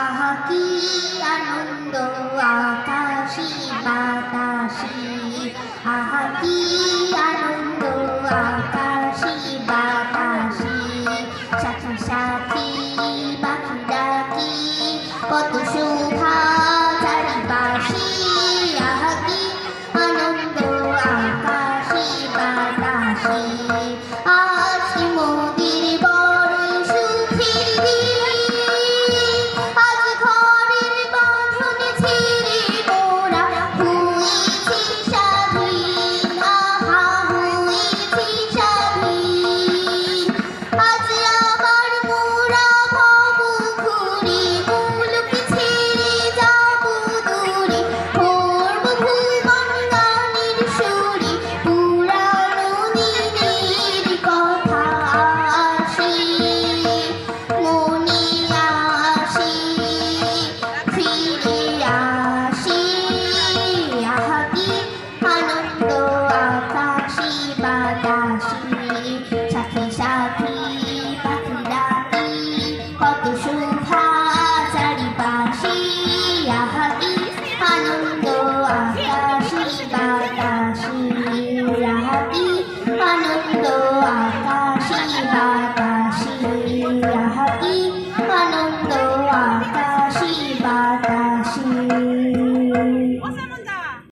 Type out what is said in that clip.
আহা কি আনন্দ আকাশী বাতাসী, আহা কি আনন্দ আকাশী বাতাসী, সাথী সাথী পাখি ডাকি কত শোভা চারিপাশে, আহা কি আনন্দ আকাশী বাতাসী। আজ মোদের বড় সুখের দিন, আজ ঘরের বাঁধন ছেড়ে মোরা হয়েছি স্বাধীন, আহা হয়েছি স্বাধীন। আজ